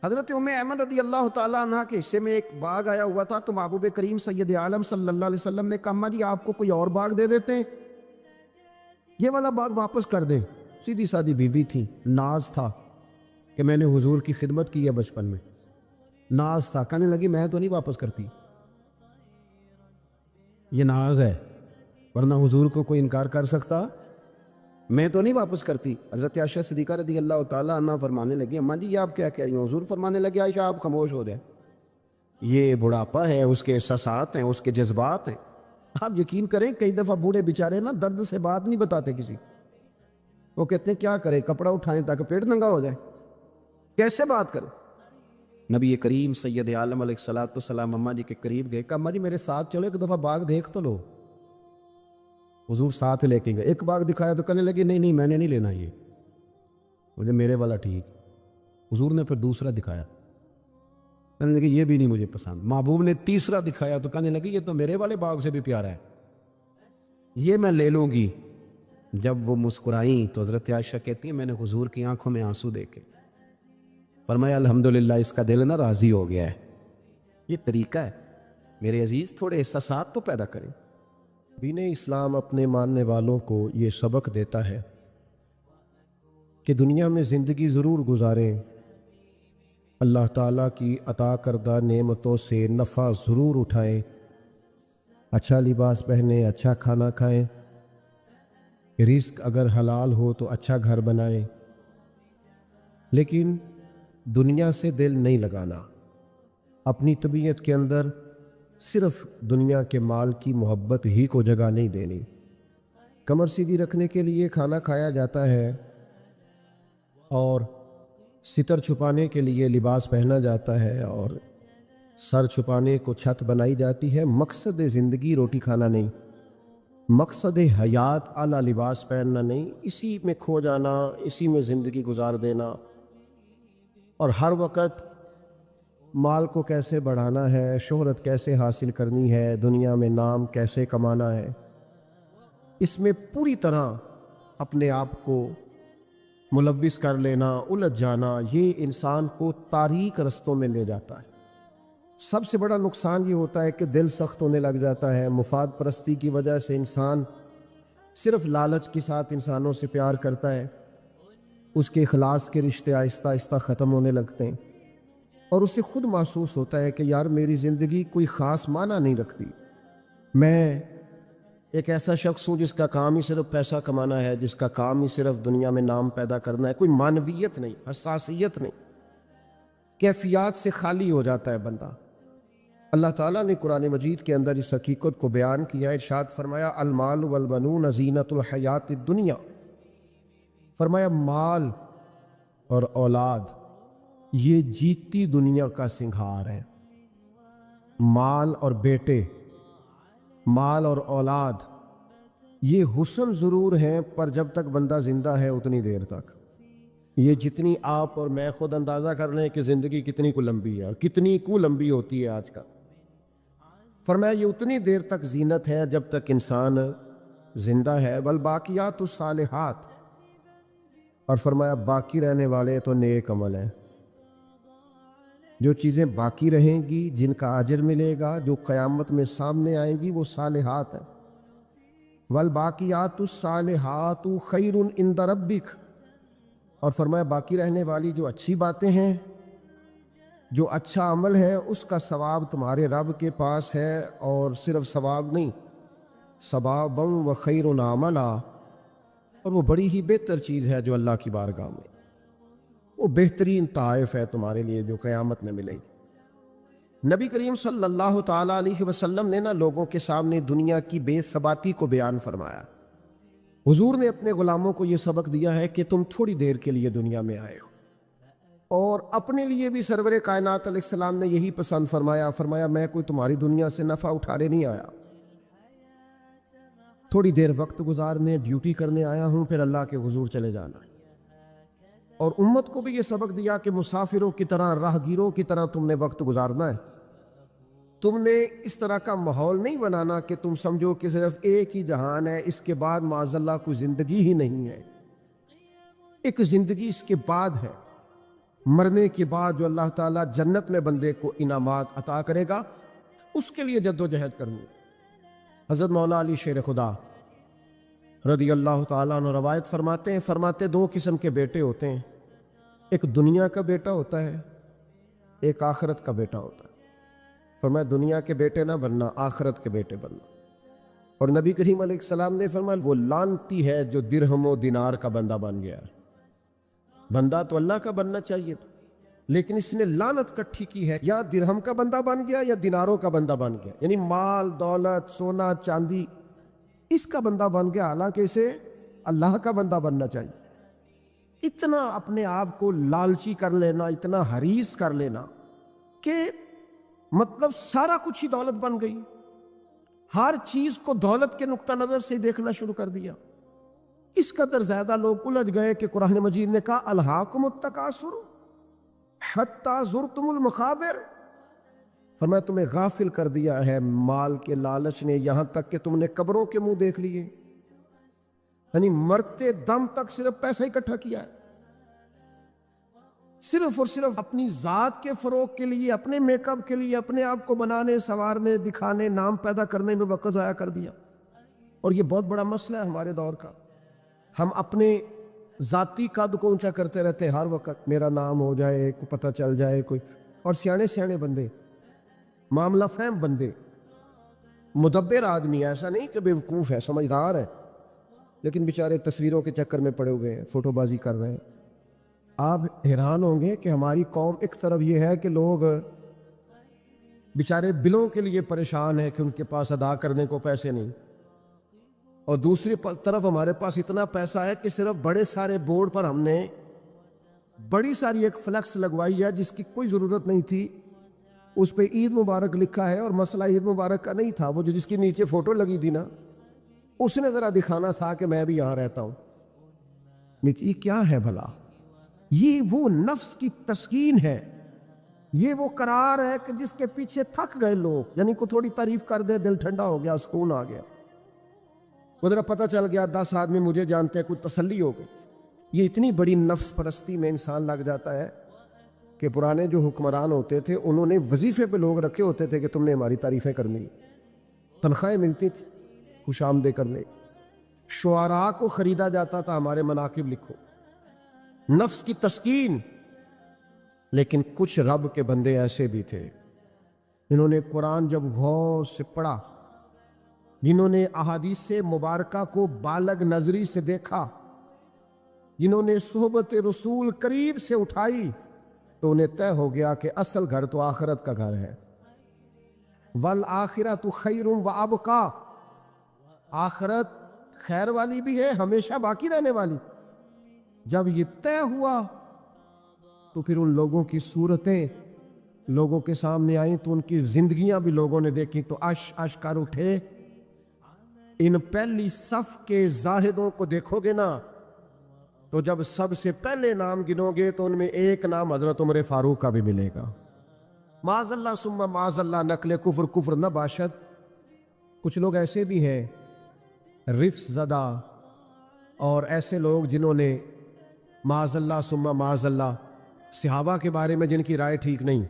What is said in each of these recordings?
حضرت ام ایمن رضی اللہ تعالیٰ عنہ کے حصے میں ایک باغ آیا ہوا تھا، تو محبوب کریم سید عالم صلی اللہ علیہ وسلم نے کہا اماں جی آپ کو کوئی اور باغ دے دیتے ہیں، یہ والا باغ واپس کر دیں۔ سیدھی سادی بیوی تھی، ناز تھا کہ میں نے حضور کی خدمت کی ہے بچپن میں، ناز تھا، کہنے لگی میں تو نہیں واپس کرتی، یہ ناز ہے، ورنہ حضور کو کوئی انکار کر سکتا؟ میں تو نہیں واپس کرتی۔ حضرت عائشہ صدیقہ رضی اللہ تعالیٰ عنہ فرمانے لگی اماں جی یہ آپ کیا کہہ رہی ہیں؟ حضور فرمانے لگے عائشہ آپ خاموش ہو جائیں، یہ بڑھاپا ہے، اس کے احساسات ہیں، اس کے جذبات ہیں۔ آپ یقین کریں کئی دفعہ بوڑھے بیچارے نا درد سے بات نہیں بتاتے کسی، وہ کہتے ہیں کیا کریں، کپڑا اٹھائیں تاکہ پیٹ ننگا ہو جائے، کیسے بات کریں؟ نبی کریم سید عالم علیہ الصلوۃ والسلام اماں جی کے قریب گئے، کہا اماں جی میرے ساتھ چلو ایک دفعہ باغ دیکھ تو لو۔ حضور ساتھ لے کے گئے، ایک باغ دکھایا تو کہنے لگے نہیں نہیں میں نے نہیں لینا، یہ مجھے میرے والا ٹھیک۔ حضور نے پھر دوسرا دکھایا، کہنے لگے یہ بھی نہیں مجھے پسند۔ محبوب نے تیسرا دکھایا تو کہنے لگے یہ تو میرے والے باغ سے بھی پیارا ہے، یہ میں لے لوں گی۔ جب وہ مسکرائیں تو حضرت عائشہ کہتی ہیں میں نے حضور کی آنکھوں میں آنسو دیکھے، فرمایا الحمدللہ اس کا دل نا راضی ہو گیا ہے۔ یہ طریقہ ہے میرے عزیز، تھوڑے احساسات تو پیدا کریں۔ دین اسلام اپنے ماننے والوں کو یہ سبق دیتا ہے کہ دنیا میں زندگی ضرور گزاریں، اللہ تعالیٰ کی عطا کردہ نعمتوں سے نفع ضرور اٹھائیں، اچھا لباس پہنیں، اچھا کھانا کھائیں، رزق اگر حلال ہو تو اچھا گھر بنائیں، لیکن دنیا سے دل نہیں لگانا، اپنی طبیعت کے اندر صرف دنیا کے مال کی محبت ہی کو جگہ نہیں دینی۔ کمر سیدھی رکھنے کے لیے کھانا کھایا جاتا ہے اور ستر چھپانے کے لیے لباس پہنا جاتا ہے اور سر چھپانے کو چھت بنائی جاتی ہے۔ مقصد زندگی روٹی کھانا نہیں، مقصد حیات اعلیٰ لباس پہننا نہیں، اسی میں کھو جانا، اسی میں زندگی گزار دینا، اور ہر وقت مال کو کیسے بڑھانا ہے، شہرت کیسے حاصل کرنی ہے، دنیا میں نام کیسے کمانا ہے، اس میں پوری طرح اپنے آپ کو ملوث کر لینا، الجھ جانا، یہ انسان کو تاریک رستوں میں لے جاتا ہے۔ سب سے بڑا نقصان یہ ہوتا ہے کہ دل سخت ہونے لگ جاتا ہے، مفاد پرستی کی وجہ سے انسان صرف لالچ کے ساتھ انسانوں سے پیار کرتا ہے، اس کے اخلاص کے رشتے آہستہ آہستہ ختم ہونے لگتے ہیں، اور اسے خود محسوس ہوتا ہے کہ یار میری زندگی کوئی خاص معنی نہیں رکھتی، میں ایک ایسا شخص ہوں جس کا کام ہی صرف پیسہ کمانا ہے، جس کا کام ہی صرف دنیا میں نام پیدا کرنا ہے، کوئی معنویت نہیں، حساسیت نہیں، کیفیات سے خالی ہو جاتا ہے بندہ۔ اللہ تعالیٰ نے قرآن مجید کے اندر اس حقیقت کو بیان کیا، ارشاد فرمایا المال والبنون زینت الحیات الدنیا، فرمایا مال اور اولاد یہ جیتی دنیا کا سنگھار ہے۔ مال اور بیٹے، مال اور اولاد یہ حسن ضرور ہیں، پر جب تک بندہ زندہ ہے اتنی دیر تک، یہ جتنی آپ اور میں خود اندازہ کر لیں کہ زندگی کتنی کو لمبی ہے اور کتنی کو لمبی ہوتی ہے آج کا، فرمایا یہ اتنی دیر تک زینت ہے جب تک انسان زندہ ہے، والباقیات الصالحات، اور فرمایا باقی رہنے والے تو نیک عمل ہیں، جو چیزیں باقی رہیں گی، جن کا اجر ملے گا، جو قیامت میں سامنے آئیں گی، وہ صالحات ہیں۔ والباقیات الصالحات خیر عند ربک، اور فرمایا باقی رہنے والی جو اچھی باتیں ہیں، جو اچھا عمل ہے، اس کا ثواب تمہارے رب کے پاس ہے، اور صرف ثواب نہیں، ثوابا و خیر عملا، اور وہ بڑی ہی بہتر چیز ہے جو اللہ کی بارگاہ میں، وہ بہترین تحائف ہے تمہارے لیے جو قیامت میں ملے گی۔ نبی کریم صلی اللہ تعالیٰ علیہ وسلم نے لوگوں کے سامنے دنیا کی بے ثباتی کو بیان فرمایا۔ حضور نے اپنے غلاموں کو یہ سبق دیا ہے کہ تم تھوڑی دیر کے لیے دنیا میں آئے ہو، اور اپنے لیے بھی سرور کائنات علیہ السلام نے یہی پسند فرمایا، فرمایا میں کوئی تمہاری دنیا سے نفع اٹھانے نہیں آیا، تھوڑی دیر وقت گزارنے، ڈیوٹی کرنے آیا ہوں، پھر اللہ کے حضور چلے جانا۔ اور امت کو بھی یہ سبق دیا کہ مسافروں کی طرح، راہگیروں کی طرح تم نے وقت گزارنا ہے، تم نے اس طرح کا ماحول نہیں بنانا کہ تم سمجھو کہ صرف ایک ہی جہان ہے، اس کے بعد معاذ اللہ کوئی زندگی ہی نہیں ہے، ایک زندگی اس کے بعد ہے، مرنے کے بعد جو اللہ تعالیٰ جنت میں بندے کو انعامات عطا کرے گا، اس کے لیے جد و جہد کرنی۔ حضرت مولا علی شیر خدا رضی اللہ تعالیٰ عنہ روایت فرماتے دو قسم کے بیٹے ہوتے ہیں، ایک دنیا کا بیٹا ہوتا ہے، ایک آخرت کا بیٹا ہوتا ہے۔ فرمایا دنیا کے بیٹے نہ بننا، آخرت کے بیٹے بننا۔ اور نبی کریم علیہ السلام نے فرمایا وہ لعنتی ہے جو درہم و دینار کا بندہ بن گیا۔ بندہ تو اللہ کا بننا چاہیے تھا، لیکن اس نے لعنت کٹھی کی ہے، یا درہم کا بندہ بن گیا یا دیناروں کا بندہ بن گیا، یعنی مال دولت سونا چاندی اس کا بندہ بن گیا، حالانکہ اسے اللہ کا بندہ بننا چاہیے۔ اتنا اپنے آپ کو لالچی کر لینا، اتنا حریص کر لینا کہ مطلب سارا کچھ ہی دولت بن گئی، ہر چیز کو دولت کے نقطہ نظر سے دیکھنا شروع کر دیا۔ اس قدر زیادہ لوگ الجھ گئے کہ قرآن مجید نے کہا الہاکم التکاثر حتی زرتم المقابر، فرمایا تمہیں غافل کر دیا ہے مال کے لالچ نے، یہاں تک کہ تم نے قبروں کے منہ دیکھ لیے، یعنی مرتے دم تک صرف پیسہ اکٹھا کیا ہے، صرف اور صرف اپنی ذات کے فروغ کے لیے، اپنے میک اپ کے لیے، اپنے آپ کو بنانے سنوارنے دکھانے نام پیدا کرنے میں وقت ضائع کر دیا۔ اور یہ بہت بڑا مسئلہ ہے ہمارے دور کا، ہم اپنے ذاتی قد کو اونچا کرتے رہتے ہر وقت، میرا نام ہو جائے، کو پتہ چل جائے کوئی، اور سیانے بندے، معاملہ فہم بندے، مدبر آدمی، ایسا نہیں کہ بیوقوف ہے، سمجھدار ہے، لیکن بیچارے تصویروں کے چکر میں پڑے ہوئے ہیں، فوٹو بازی کر رہے ہیں۔ آپ حیران ہوں گے کہ ہماری قوم ایک طرف یہ ہے کہ لوگ بیچارے بلوں کے لیے پریشان ہیں کہ ان کے پاس ادا کرنے کو پیسے نہیں، اور دوسری طرف ہمارے پاس اتنا پیسہ ہے کہ صرف بڑے سارے بورڈ پر ہم نے بڑی ساری ایک فلیکس لگوائی ہے جس کی کوئی ضرورت نہیں تھی، اس پہ عید مبارک لکھا ہے، اور مسئلہ عید مبارک کا نہیں تھا، وہ جس کی نیچے فوٹو لگی تھی نا، اس نے ذرا دکھانا تھا کہ میں بھی یہاں رہتا ہوں۔ یہ کیا ہے بھلا؟ یہ وہ نفس کی تسکین ہے، یہ وہ قرار ہے کہ جس کے پیچھے تھک گئے لوگ، یعنی کو تھوڑی تعریف کر دے دل ٹھنڈا ہو گیا، سکون آ گیا، وہ ذرا پتہ چل گیا 10 آدمی مجھے جانتے ہیں، کوئی تسلی ہو گئی۔ یہ اتنی بڑی نفس پرستی میں انسان لگ جاتا ہے کہ پرانے جو حکمران ہوتے تھے انہوں نے وظیفے پہ لوگ رکھے ہوتے تھے کہ تم نے ہماری تعریفیں کرنی، تنخواہیں ملتی تھی خوش آمدے کرنے، شعراء کو خریدا جاتا تھا ہمارے مناقب لکھو، نفس کی تسکین۔ لیکن کچھ رب کے بندے ایسے بھی تھے جنہوں نے قرآن جب غور سے پڑھا، جنہوں نے احادیث مبارکہ کو بالغ نظری سے دیکھا، جنہوں نے صحبت رسول قریب سے اٹھائی، تو انہیں طے ہو گیا کہ اصل گھر تو آخرت کا گھر ہے۔ وَالْآخِرَةُ خَيْرٌ وَأَبْقَىٰ، آخرت خیر والی بھی ہے، ہمیشہ باقی رہنے والی۔ جب یہ طے ہوا تو پھر ان لوگوں کی صورتیں لوگوں کے سامنے آئیں، تو ان کی زندگیاں بھی لوگوں نے دیکھی، تو اش کر اٹھے۔ ان پہلی صف کے زاہدوں کو دیکھو گے نا، تو جب سب سے پہلے نام گنو گے تو ان میں ایک نام حضرت عمر فاروق کا بھی ملے گا۔ معاذ اللہ ثم معاذ اللہ، نقل کفر نہ باشد۔ کچھ لوگ ایسے بھی ہیں رفس زدہ، اور ایسے لوگ جنہوں نے معاذ اللہ ثم معاذ اللہ صحابہ کے بارے میں جن کی رائے ٹھیک نہیں۔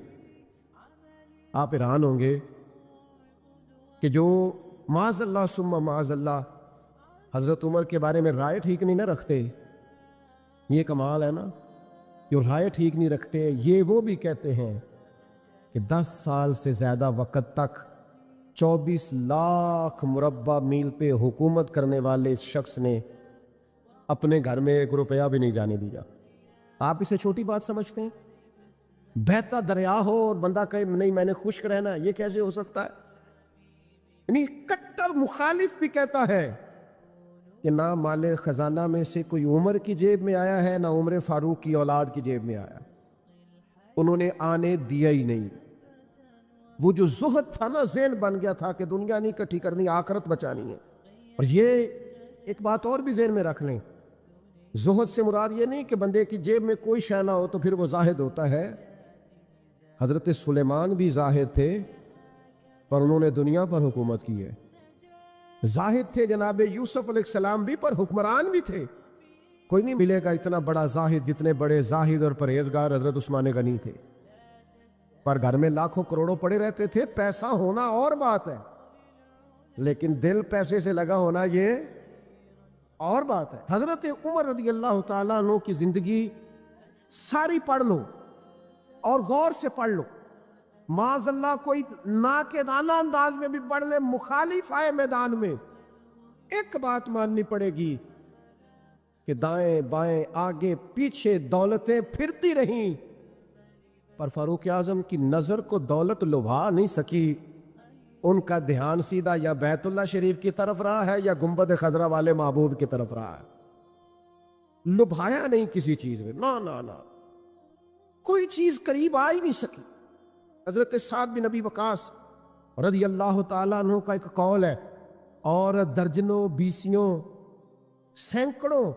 آپ حیران ہوں گے کہ جو معاذ اللہ ثم معاذ اللہ حضرت عمر کے بارے میں رائے ٹھیک نہیں نہ رکھتے، یہ کمال ہے نا، جو رائے ٹھیک نہیں رکھتے، یہ وہ بھی کہتے ہیں کہ 10 سال سے زیادہ وقت تک 24 لاکھ مربع میل پہ حکومت کرنے والے شخص نے اپنے گھر میں 1 روپیہ بھی نہیں جانے دیا۔ آپ اسے چھوٹی بات سمجھتے ہیں؟ بہتا دریا ہو اور بندہ کہے نہیں میں نے خشک رہنا، یہ کیسے ہو سکتا ہے؟ یعنی کٹر مخالف بھی کہتا ہے کہ نہ مال خزانہ میں سے کوئی عمر کی جیب میں آیا ہے، نہ عمر فاروق کی اولاد کی جیب میں آیا، انہوں نے آنے دیا ہی نہیں۔ وہ جو زہد تھا نا، ذہن بن گیا تھا کہ دنیا نہیں اکٹھی کرنی، آخرت بچانی ہے۔ اور یہ ایک بات اور بھی ذہن میں رکھ لیں، زہد سے مراد یہ نہیں کہ بندے کی جیب میں کوئی شے نہ ہو تو پھر وہ زاہد ہوتا ہے۔ حضرت سلیمان بھی زاہد تھے، پر انہوں نے دنیا پر حکومت کی ہے۔ زاہد تھے جناب یوسف علیہ السلام بھی، پر حکمران بھی تھے۔ کوئی نہیں ملے گا اتنا بڑا زاہد جتنے بڑے زاہد اور پرہیزگار حضرت عثمان غنی تھے، پر گھر میں لاکھوں کروڑوں پڑے رہتے تھے۔ پیسہ ہونا اور بات ہے، لیکن دل پیسے سے لگا ہونا یہ اور بات ہے۔ حضرت عمر رضی اللہ تعالیٰ عنہ کی زندگی ساری پڑھ لو اور غور سے پڑھ لو، معاذ اللہ کوئی ناقدانہ انداز میں بھی پڑھ لے، مخالف آئے میدان میں، ایک بات ماننی پڑے گی کہ دائیں بائیں آگے پیچھے دولتیں پھرتی رہیں، پر فاروق اعظم کی نظر کو دولت لبھا نہیں سکی۔ ان کا دھیان سیدھا یا بیت اللہ شریف کی طرف رہا ہے یا گنبد خضرا والے معبود کی طرف رہا ہے، لبھایا نہیں کسی چیز میں، نہ کوئی چیز قریب آ ہی نہیں سکی۔ حضرت سعد بن ابی وقاص رضی اللہ تعالیٰ عنہ کا ایک قول ہے، اور درجنوں بیسیوں سینکڑوں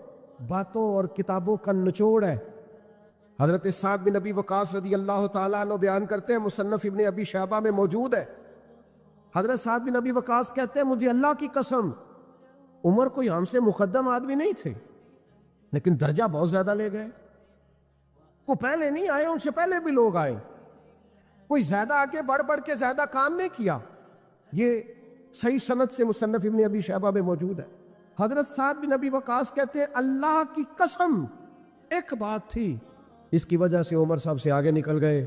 باتوں اور کتابوں کا نچوڑ ہے۔ حضرت سعد بن ابی وقاص رضی اللہ تعالیٰ عنہ بیان کرتے ہیں، مصنف ابن ابی شیبہ میں موجود ہے۔ حضرت سعد بن ابی وقاص کہتے ہیں، مجھے اللہ کی قسم عمر کوئی ہم سے مقدم آدمی نہیں تھے، لیکن درجہ بہت زیادہ لے گئے۔ وہ پہلے نہیں آئے، ان سے پہلے بھی لوگ آئے، کوئی زیادہ آگے بڑھ کے زیادہ کام نہیں کیا۔ یہ صحیح سند سے مصنف ابن ابی شیبہ میں موجود ہے۔ حضرت سعد بن ابی وقاص کہتے ہیں، اللہ کی قسم ایک بات تھی، اس کی وجہ سے عمر صاحب سے آگے نکل گئے۔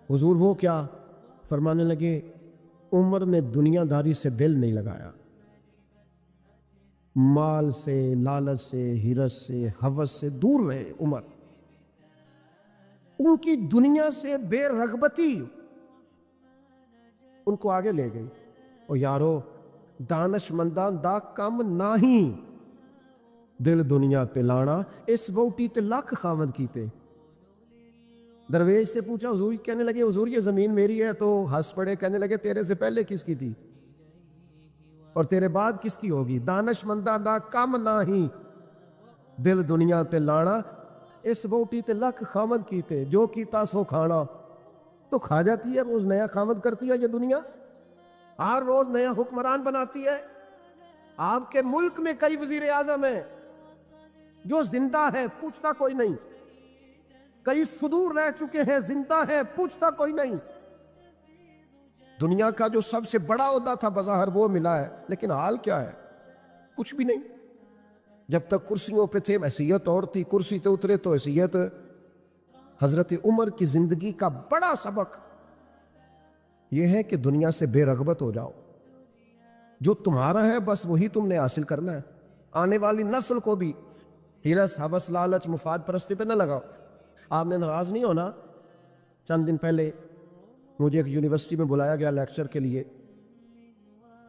حضور وہ کیا؟ فرمانے لگے، عمر نے دنیا داری سے دل نہیں لگایا، مال سے، لالچ سے، ہرس سے، ہوس سے دور رہے عمر، ان کی دنیا سے بے رغبتی ان کو آگے لے گئی۔ اور یارو دانش مندان دا کم نہیں، دل دنیا تے لانا، اس ووٹی تے لاکھ خامد کیتے۔ درویش سے پوچھا، حضور کہنے لگے، حضور یہ زمین میری ہے، تو ہنس پڑے، کہنے لگے تیرے سے پہلے کس کی تھی اور تیرے بعد کس کی ہوگی؟ دانش مندان دا کم نہیں، دل دنیا تے لانا، اس ووٹی تے لاکھ خامد کیتے، جو کیتا سو کھانا۔ تو کھا جاتی ہے، روز نیا خامد کرتی ہے یہ دنیا، ہر روز نیا حکمران بناتی ہے۔ آپ کے ملک میں کئی وزیر اعظم ہیں جو زندہ ہے، پوچھتا کوئی نہیں، کئی صدور رہ چکے ہیں، زندہ ہے، پوچھتا کوئی نہیں۔ دنیا کا جو سب سے بڑا عہدہ تھا بظاہر وہ ملا ہے، لیکن حال کیا ہے؟ کچھ بھی نہیں۔ جب تک کرسیوں پہ تھے حیثیت اور تھی، کرسی تے اترے تو حیثیت۔ حضرت عمر کی زندگی کا بڑا سبق یہ ہے کہ دنیا سے بے رغبت ہو جاؤ، جو تمہارا ہے بس وہی تم نے حاصل کرنا ہے۔ آنے والی نسل کو بھی ہرس، ہوس، لالچ، مفاد پرستی پہ نہ لگاؤ۔ آپ نے ناراض نہیں ہونا، چند دن پہلے مجھے ایک یونیورسٹی میں بلایا گیا لیکچر کے لیے،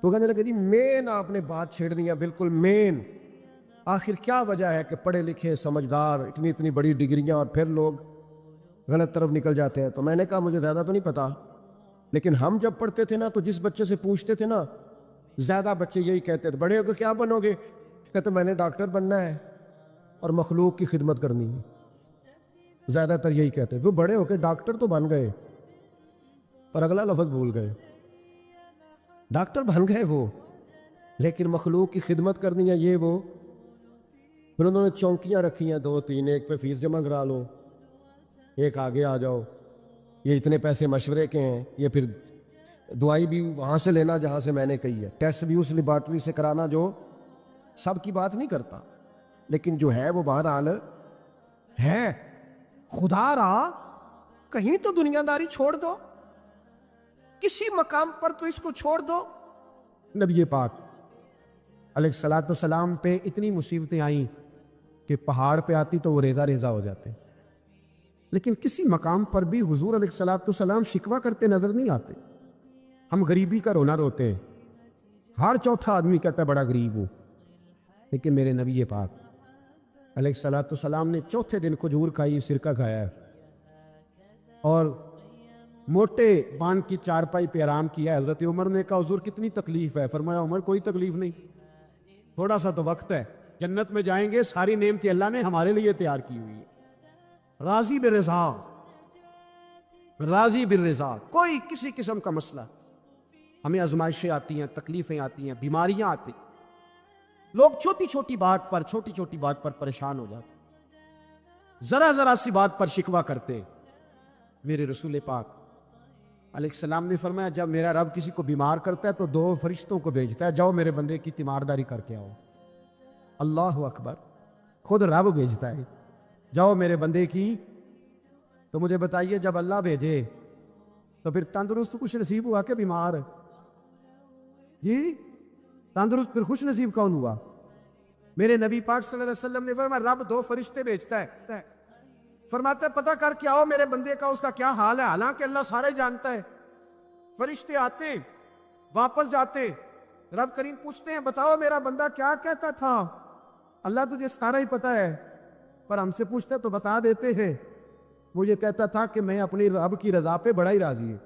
تو کہنے لگے جی مین آپ نے بات چھیڑنی ہے، بالکل مین، آخر کیا وجہ ہے کہ پڑھے لکھے سمجھدار اتنی بڑی ڈگریاں اور پھر لوگ غلط طرف نکل جاتے ہیں؟ تو میں نے کہا مجھے زیادہ تو نہیں پتا، لیکن ہم جب پڑھتے تھے نا تو جس بچے سے پوچھتے تھے نا، زیادہ بچے یہی کہتے تھے، بڑے ہو کے کیا بنو گے؟ کہتے میں نے ڈاکٹر بننا ہے اور مخلوق کی خدمت کرنی ہے، زیادہ تر یہی کہتے ہیں۔ وہ بڑے ہو کے ڈاکٹر تو بن گئے پر اگلا لفظ بھول گئے، ڈاکٹر بن گئے وہ، لیکن مخلوق کی خدمت کرنی ہے یہ وہ۔ پھر انہوں نے چونکیاں رکھی ہیں 2-3، ایک پہ فیس جمع کرا لو، ایک آگے آ جاؤ، یہ اتنے پیسے مشورے کے ہیں، یہ پھر دعائی بھی وہاں سے لینا جہاں سے میں نے کہی ہے، ٹیسٹ بھی اس لیبارٹری سے کرانا جو سب کی بات نہیں کرتا، لیکن جو ہے وہ بہرحال ہے۔ خدا را کہیں تو دنیا داری چھوڑ دو، کسی مقام پر تو اس کو چھوڑ دو۔ نبی پاک علیہ الصلوۃ والسلام پہ اتنی مصیبتیں آئیں کہ پہاڑ پہ آتی تو وہ ریزہ ریزہ ہو جاتے، لیکن کسی مقام پر بھی حضور علیہ الصلوۃ والسلام شکوہ کرتے نظر نہیں آتے۔ ہم غریبی کا رونا روتے ہیں، ہر چوتھا آدمی کہتا ہے بڑا غریب ہوں، لیکن میرے نبی پاک علیہ الصلوۃ والسلام نے چوتھے دن کھجور کھائی، سرکہ کھایا ہے اور موٹے بان کی چارپائی پہ آرام کیا۔ حضرت عمر نے کہا حضور کتنی تکلیف ہے؟ فرمایا عمر کوئی تکلیف نہیں، تھوڑا سا تو وقت ہے، جنت میں جائیں گے، ساری نعمتیں اللہ نے ہمارے لیے تیار کی ہوئی ہے، راضی بالرضا، راضی بالرضا، کوئی کسی قسم کا مسئلہ۔ ہمیں آزمائشیں آتی ہیں، تکلیفیں آتی ہیں، بیماریاں آتی، لوگ چھوٹی چھوٹی بات پر پریشان ہو جاتے ہیں۔ ذرا ذرا سی بات پر شکوہ کرتے. میرے رسول پاک علیہ السلام نے فرمایا جب میرا رب کسی کو بیمار کرتا ہے تو 2 فرشتوں کو بھیجتا ہے, جاؤ میرے بندے کی تیمارداری کر کے آؤ. اللہ اکبر, خود رب بھیجتا ہے, جاؤ میرے بندے کی. تو مجھے بتائیے جب اللہ بھیجے تو پھر تندرست خوش نصیب ہوا کہ بیمار؟ جی تندرست پھر خوش نصیب کون ہوا؟ میرے نبی پاک صلی اللہ علیہ وسلم نے فرمایا رب 2 فرشتے بھیجتا ہے, فرماتا ہے پتہ کر کے آؤ میرے بندے کا اس کا کیا حال ہے. حالانکہ اللہ سارے جانتا ہے. فرشتے آتے واپس جاتے, رب کریم پوچھتے ہیں بتاؤ میرا بندہ کیا کہتا تھا. اللہ تجھے سارا ہی پتہ ہے, پر ہم سے پوچھتے تو بتا دیتے ہیں. وہ یہ کہتا تھا کہ میں اپنی رب کی رضا پہ بڑا ہی راضی ہوں.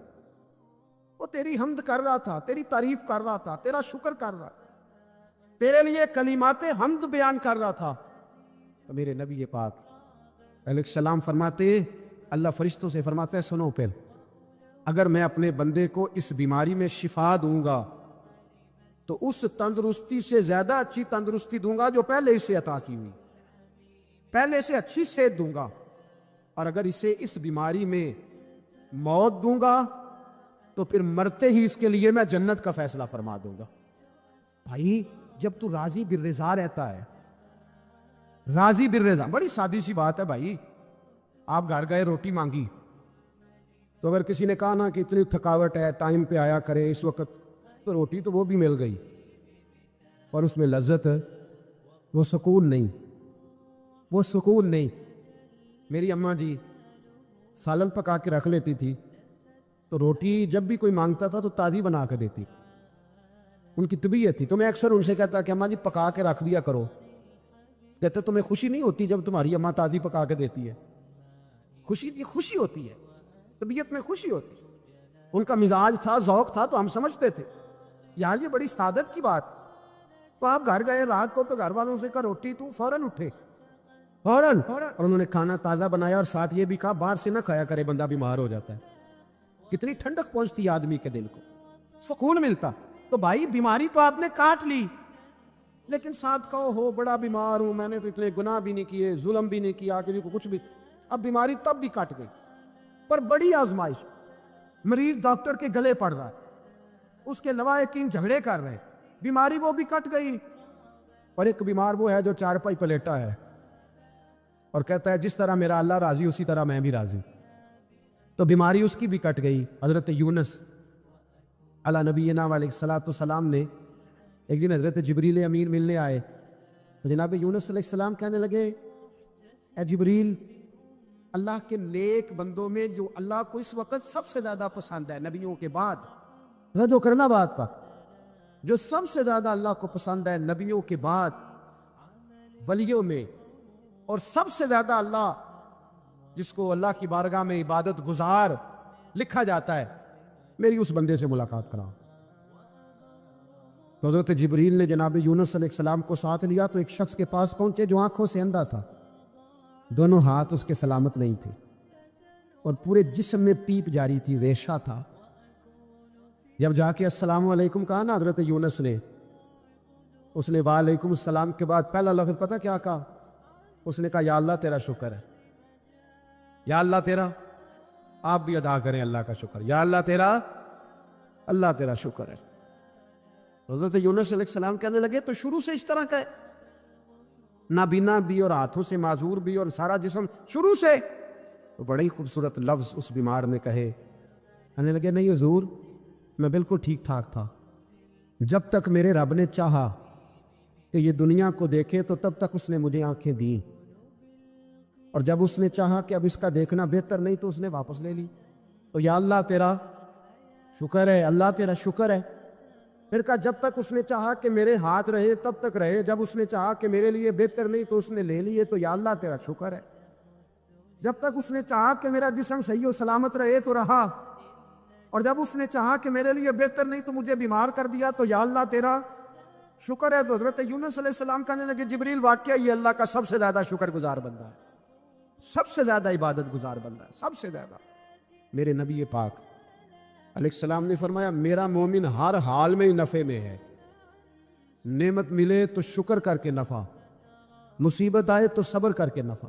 وہ تیری حمد کر رہا تھا, تیری تعریف کر رہا تھا, تیرا شکر کر رہا تھا, تیرے لیے کلمات حمد بیان کر رہا تھا. تو میرے نبی پاک علیہ السلام فرماتے, اللہ فرشتوں سے فرماتا ہے سنو پہل, اگر میں اپنے بندے کو اس بیماری میں شفا دوں گا تو اس تندرستی سے زیادہ اچھی تندرستی دوں گا جو پہلے اسے عطا کی ہوئی, پہلے اسے اچھی صحت دوں گا. اور اگر اسے اس بیماری میں موت دوں گا تو پھر مرتے ہی اس کے لیے میں جنت کا فیصلہ فرما دوں گا. بھائی جب تو راضی بالرضا رہتا ہے, راضی بالرضا, بڑی سادی سی بات ہے بھائی. آپ گھر گئے روٹی مانگی تو اگر کسی نے کہا نا کہ اتنی تھکاوٹ ہے ٹائم پہ آیا کرے اس وقت, تو روٹی تو وہ بھی مل گئی, اور اس میں لذت ہے, وہ سکون نہیں, وہ سکون نہیں. میری اماں جی سالن پکا کے رکھ لیتی تھی تو روٹی جب بھی کوئی مانگتا تھا تو تازی بنا کے دیتی. ان کی طبیعت تھی. تو میں اکثر ان سے کہتا کہ اماں جی پکا کے رکھ دیا کرو. کہتے تمہیں خوشی نہیں ہوتی جب تمہاری اماں تازی پکا کے دیتی ہے؟ خوشی ہوتی ہے, طبیعت میں خوشی ہوتی ہے. ان کا مزاج تھا, ذوق تھا, تو ہم سمجھتے تھے یار یہ بڑی سعادت کی بات. تو آپ گھر گئے رات کو تو گھر والوں سے کہا روٹی, تو فوراً اٹھے, فوراً. اور انہوں نے کھانا تازہ بنایا اور ساتھ یہ بھی کہا باہر سے نہ کھایا کرے, بندہ بیمار ہو جاتا ہے. کتنی ٹھنڈک پہنچتی ہے آدمی کے دل کو, سکون ملتا. تو بھائی بیماری تو آپ نے کاٹ لی, لیکن ساتھ کہو ہو بڑا بیمار ہوں, میں نے تو اتنے گناہ بھی نہیں کیے, ظلم بھی نہیں کیا, کسی کو کچھ بھی. اب بیماری تب بھی کٹ گئی, پر بڑی آزمائش. مریض ڈاکٹر کے گلے پڑ رہا ہے, اس کے لواحقین جھگڑے کر رہے ہیں, بیماری وہ بھی کٹ گئی. اور ایک بیمار وہ ہے جو 4 پائی پلیٹا ہے اور کہتا ہے جس طرح میرا اللہ راضی اسی طرح میں بھی راضی. تو بیماری اس کی بھی کٹ گئی. حضرت یونس علی نبینا علیہ الصلوۃ والسلام نے ایک دن حضرت جبریل امین ملنے آئے تو جناب یونس علیہ السلام کہنے لگے اے جبریل, اللہ کے نیک بندوں میں جو اللہ کو اس وقت سب سے زیادہ پسند ہے نبیوں کے بعد, رجوع کرنا بات کا, جو سب سے زیادہ اللہ کو پسند ہے نبیوں کے بعد ولیوں میں, اور سب سے زیادہ اللہ جس کو اللہ کی بارگاہ میں عبادت گزار لکھا جاتا ہے, میری اس بندے سے ملاقات کراؤ. تو حضرت جبریل نے جناب یونس علیہ السلام کو ساتھ لیا تو ایک شخص کے پاس پہنچے جو آنکھوں سے اندھا تھا, دونوں ہاتھ اس کے سلامت نہیں تھے اور پورے جسم میں پیپ جاری تھی, ریشہ تھا. جب جا کے السلام علیکم کہا نا حضرت یونس نے, اس نے وعلیکم السلام کے بعد پہلا لفظ پتہ کیا کہا؟ اس نے کہا یا اللہ تیرا شکر ہے, یا اللہ تیرا, آپ بھی ادا کریں اللہ کا شکر, یا اللہ تیرا شکر ہے. حضرت یونس علیہ السلام کہنے لگے تو شروع سے اس طرح کا ہے, نابینا بھی اور ہاتھوں سے معذور بھی اور سارا جسم شروع سے. تو بڑے ہی خوبصورت لفظ اس بیمار نے کہے, کہنے لگے نہیں حضور میں بالکل ٹھیک ٹھاک تھا, جب تک میرے رب نے چاہا کہ یہ دنیا کو دیکھے تو تب تک اس نے مجھے آنکھیں دیں, اور جب اس نے چاہا کہ اب اس کا دیکھنا بہتر نہیں تو اس نے واپس لے لی. تو یا اللہ تیرا شکر ہے, اللہ تیرا شکر ہے. پھر کہا جب تک اس نے چاہا کہ میرے ہاتھ رہے تب تک رہے, جب اس نے چاہا کہ میرے لیے بہتر نہیں تو اس نے لے لیے, تو یا اللہ تیرا شکر ہے. جب تک اس نے چاہا کہ میرا جسم صحیح و سلامت رہے تو رہا, اور جب اس نے چاہا کہ میرے لیے بہتر نہیں تو مجھے بیمار کر دیا, تو یا اللہ تیرا شکر ہے. تو حضرت یونس علیہ السلام کہنے لگے جبریل واقعہ یہ اللہ کا سب سے زیادہ شکر گزار بندہ ہے, سب سے زیادہ عبادت گزار بندہ ہے, سب سے زیادہ. میرے نبی پاک علیہ السلام نے فرمایا میرا مومن ہر حال میں نفع میں ہے, نعمت ملے تو شکر کر کے نفع, مصیبت آئے تو صبر کر کے نفع.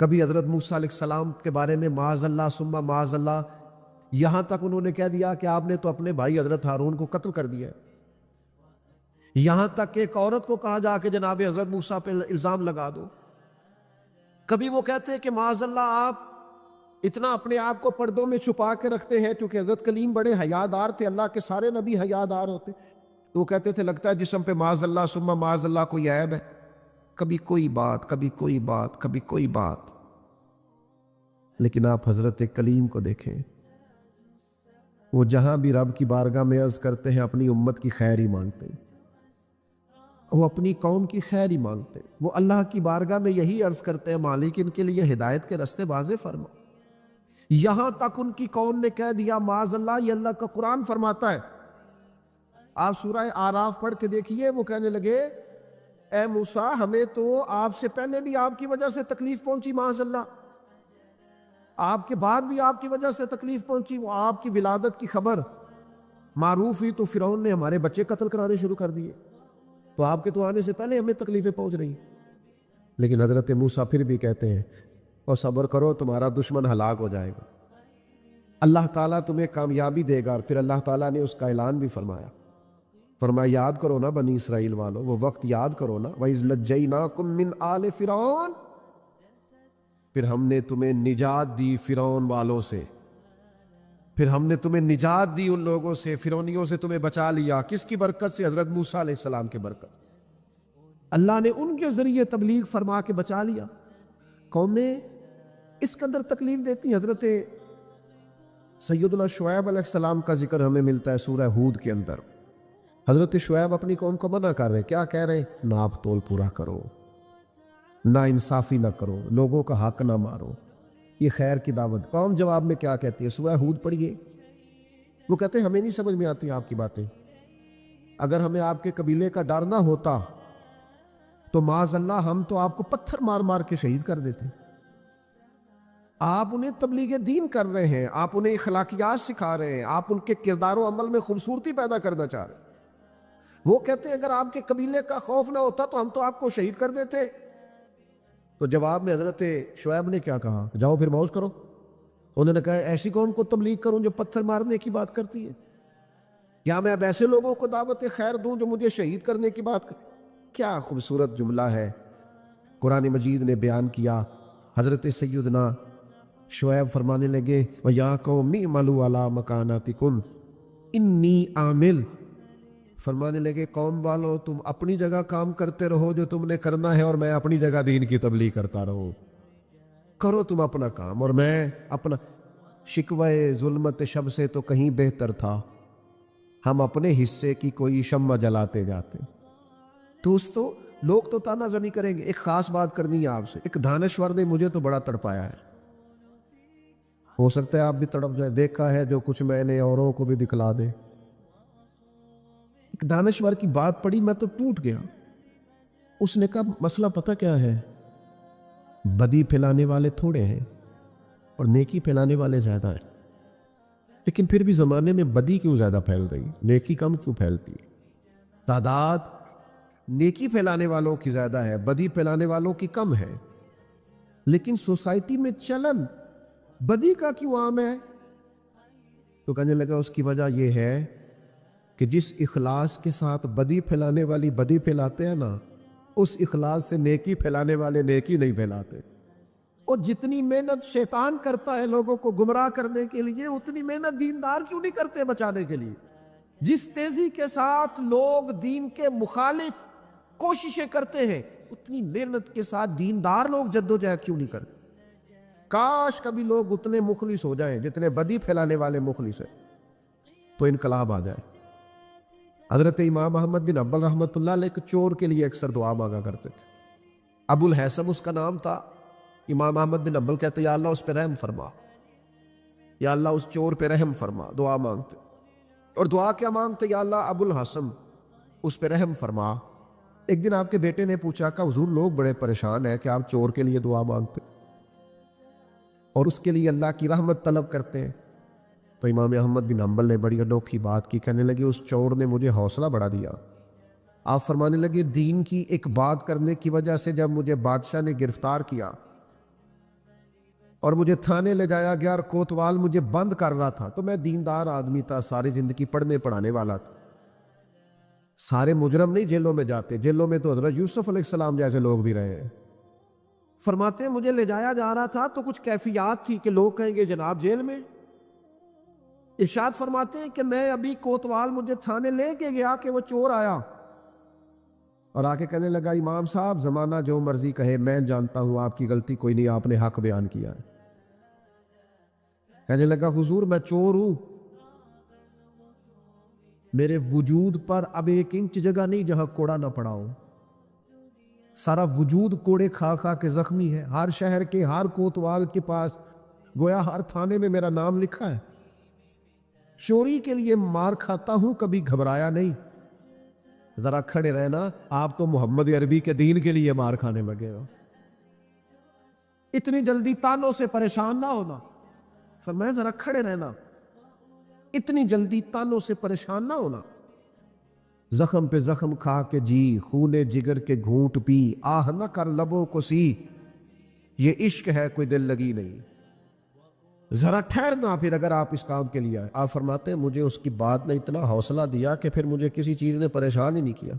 کبھی حضرت موسیٰ علیہ السلام کے بارے میں معاذ اللہ ثم معاذ اللہ، یہاں تک انہوں نے کہہ دیا کہ آپ نے تو اپنے بھائی حضرت ہارون کو قتل کر دیا ہے۔ یہاں تک کہ ایک عورت کو کہا جا کے جناب حضرت موسیٰ پہ الزام لگا دو۔ کبھی وہ کہتے ہیں کہ معاذ اللہ آپ اتنا اپنے آپ کو پردوں میں چھپا کے رکھتے ہیں، کیونکہ حضرت کلیم بڑے حیادار تھے، اللہ کے سارے نبی حیادار ہوتے، تو وہ کہتے تھے لگتا ہے جسم پہ معاذ اللہ ثم معاذ اللہ کوئی عیب ہے۔ کبھی کوئی بات، کبھی کوئی بات، کبھی کوئی بات۔ لیکن آپ حضرت کلیم کو دیکھیں، وہ جہاں بھی رب کی بارگاہ میں عرض کرتے ہیں اپنی امت کی خیر ہی مانگتے ہیں، وہ اپنی قوم کی خیر ہی مانگتے ہیں، وہ اللہ کی بارگاہ میں یہی عرض کرتے ہیں مالک ان کے لیے ہدایت کے راستے واضح فرما۔ یہاں تک ان کی قوم نے کہہ دیا معاذ اللہ، یہ اللہ کا قرآن فرماتا ہے، آپ سورہ آراف پڑھ کے دیکھیے، وہ کہنے لگے اے موسیٰ ہمیں تو آپ سے پہلے بھی آپ کی وجہ سے تکلیف پہنچی، معاذ اللہ آپ کے بعد بھی آپ کی وجہ سے تکلیف پہنچی، وہ آپ کی ولادت کی خبر معروف ہوئی تو فرعون نے ہمارے بچے قتل کرانے شروع کر دیے، تو آپ کے تو آنے سے پہلے ہمیں تکلیفیں پہنچ رہی۔ لیکن حضرت موسیٰ پھر بھی کہتے ہیں اور صبر کرو تمہارا دشمن ہلاک ہو جائے گا، اللہ تعالیٰ تمہیں کامیابی دے گا۔ اور پھر اللہ تعالیٰ نے اس کا اعلان بھی فرمایا، فرمایا یاد کرو نا بنی اسرائیل والو، وہ وقت یاد کرو نا، وَإِذْ نَجَّيْنَاكُمْ مِنْ آلِ فِرْعَوْنَ، پھر ہم نے تمہیں نجات دی فرعون والوں سے، پھر ہم نے تمہیں نجات دی ان لوگوں سے، فرعونیوں سے تمہیں بچا لیا۔ کس کی برکت سے؟ حضرت موسیٰ علیہ السلام کے برکت، اللہ نے ان کے ذریعے تبلیغ فرما کے بچا لیا۔ قومیں اس قدر تکلیف دیتی۔ حضرت سیدنا شعیب علیہ السلام کا ذکر ہمیں ملتا ہے سورہ ہود کے اندر۔ حضرت شعیب اپنی قوم کو منع کر رہے، کیا کہہ رہے؟ ناپ تول پورا کرو، نا انصافی نہ کرو، لوگوں کا حق نہ مارو، یہ خیر کی دعوت۔ قوم جواب میں کیا کہتی ہے؟ سورہ ہود پڑھیے، وہ کہتے ہیں ہمیں نہیں سمجھ میں آتی آپ کی باتیں، اگر ہمیں آپ کے قبیلے کا ڈر نہ ہوتا تو معاذ اللہ ہم تو آپ کو پتھر مار مار کے شہید کر دیتے۔ آپ انہیں تبلیغ دین کر رہے ہیں، آپ انہیں اخلاقیات سکھا رہے ہیں، آپ ان کے کردار و عمل میں خوبصورتی پیدا کرنا چاہ رہے ہیں۔ وہ کہتے ہیں اگر آپ کے قبیلے کا خوف نہ ہوتا تو ہم تو آپ کو شہید کر دیتے۔ تو جواب میں حضرت شعیب نے کیا کہا؟ جاؤ پھر موج کرو۔ انہوں نے کہا ایسی قوم کو تبلیغ کروں جو پتھر مارنے کی بات کرتی ہے؟ کیا میں اب ایسے لوگوں کو دعوت خیر دوں جو مجھے شہید کرنے کی بات کرتے؟ کیا خوبصورت جملہ ہے قرآن مجید نے بیان کیا۔ حضرت سیدنا شعیب فرمانے لگے وَيَا قَوْمِ اعْمَلُوا عَلَىٰ مَكَانَتِكُمْ إِنِّي عَامِلٌ، فرمانے لگے قوم والو تم اپنی جگہ کام کرتے رہو جو تم نے کرنا ہے، اور میں اپنی جگہ دین کی تبلیغ کرتا رہوں۔ کرو تم اپنا کام اور میں اپنا۔ شکوہ ظلمت شب سے تو کہیں بہتر تھا ہم اپنے حصے کی کوئی شمع جلاتے جاتے۔ دوستو لوگ تو تانا زنی کریں گے۔ ایک خاص بات کرنی ہے آپ سے، ایک دانشور نے مجھے تو بڑا تڑپایا ہے، ہو سکتا ہے آپ بھی تڑپ جائیں۔ دیکھا ہے جو کچھ میں نے اوروں کو بھی دکھلا دے۔ ایک دانشور کی بات پڑھی میں تو ٹوٹ گیا۔ اس نے کہا مسئلہ پتہ کیا ہے، بدی پھیلانے والے تھوڑے ہیں اور نیکی پھیلانے والے زیادہ ہیں، لیکن پھر بھی زمانے میں بدی کیوں زیادہ پھیل رہی، نیکی کم کیوں پھیلتی ہے؟ تعداد نیکی پھیلانے والوں کی زیادہ ہے، بدی پھیلانے والوں کی کم ہے، لیکن سوسائٹی میں چلن بدی کا کیوں عام ہے؟ تو کہنے لگا اس کی وجہ یہ ہے کہ جس اخلاص کے ساتھ بدی پھیلانے والی بدی پھیلاتے ہیں نا، اس اخلاص سے نیکی پھیلانے والے نیکی نہیں پھیلاتے۔ اور جتنی محنت شیطان کرتا ہے لوگوں کو گمراہ کرنے کے لیے، اتنی محنت دیندار کیوں نہیں کرتے بچانے کے لیے؟ جس تیزی کے ساتھ لوگ دین کے مخالف کوششیں کرتے ہیں، اتنی محنت کے ساتھ دیندار لوگ جدوجہد کیوں نہیں کرتے؟ کاش کبھی لوگ اتنے مخلص ہو جائیں جتنے بدی پھیلانے والے مخلص ہیں، تو انقلاب آ جائے۔ حضرت امام احمد بن حنبل رحمۃ اللہ علیہ ایک چور کے لیے اکثر دعا مانگا کرتے تھے، ابو الحسن اس کا نام تھا۔ امام احمد بن حنبل کہتے یا اللہ اس پہ رحم فرما، یا اللہ اس چور پہ رحم فرما، دعا مانگتے۔ اور دعا کیا مانگتے؟ یا اللہ ابو الحسن اس پہ رحم فرما۔ ایک دن آپ کے بیٹے نے پوچھا کہ حضور لوگ بڑے پریشان ہیں کہ آپ چور کے لیے دعا مانگتے اور اس کے لیے اللہ کی رحمت طلب کرتے ہیں۔ تو امام احمد بن حنبل نے بڑی انوکھی بات کی، کہنے لگے اس چور نے مجھے حوصلہ بڑھا دیا۔ آپ فرمانے لگے دین کی ایک بات کرنے کی وجہ سے جب مجھے بادشاہ نے گرفتار کیا اور مجھے تھانے لے جایا گیا اور کوتوال مجھے بند کر رہا تھا. تو میں دیندار آدمی تھا, ساری زندگی پڑھنے پڑھانے والا تھا. سارے مجرم نہیں جیلوں میں جاتے, جیلوں میں تو حضرت یوسف علیہ السلام جیسے لوگ بھی رہے ہیں. فرماتے ہیں مجھے لے جایا جا رہا تھا تو کچھ کیفیات تھی کہ لوگ کہیں گے جناب جیل میں. ارشاد فرماتے ہیں کہ میں ابھی کوتوال مجھے تھانے لے کے گیا کہ وہ چور آیا اور آ کے کہنے لگا امام صاحب زمانہ جو مرضی کہے میں جانتا ہوں آپ کی غلطی کوئی نہیں, آپ نے حق بیان کیا ہے. کہنے لگا حضور میں چور ہوں, میرے وجود پر اب 1 انچ جگہ نہیں جہاں کوڑا نہ پڑا ہو. سارا وجود کوڑے کھا کھا کے زخمی ہے. ہر شہر کے ہر کوتوال کے پاس گویا ہر تھانے میں میرا نام لکھا ہے. چوری کے لیے مار کھاتا ہوں, کبھی گھبرایا نہیں. ذرا کھڑے رہنا, آپ تو محمد عربی کے دین کے لیے مار کھانے لگے ہو. اتنی جلدی تانوں سے پریشان نہ ہونا. فرمایا ذرا کھڑے رہنا, اتنی جلدی تانوں سے پریشان نہ ہونا. زخم پہ زخم کھا کے جی, خون جگر کے گھونٹ پی, آہ نہ کر لبوں کو سی, یہ عشق ہے کوئی دل لگی نہیں. ذرا ٹھہرنا پھر اگر آپ اس کام کے لیے آئے. آپ فرماتے ہیں مجھے اس کی بات نے اتنا حوصلہ دیا کہ پھر مجھے کسی چیز نے پریشان ہی نہیں کیا.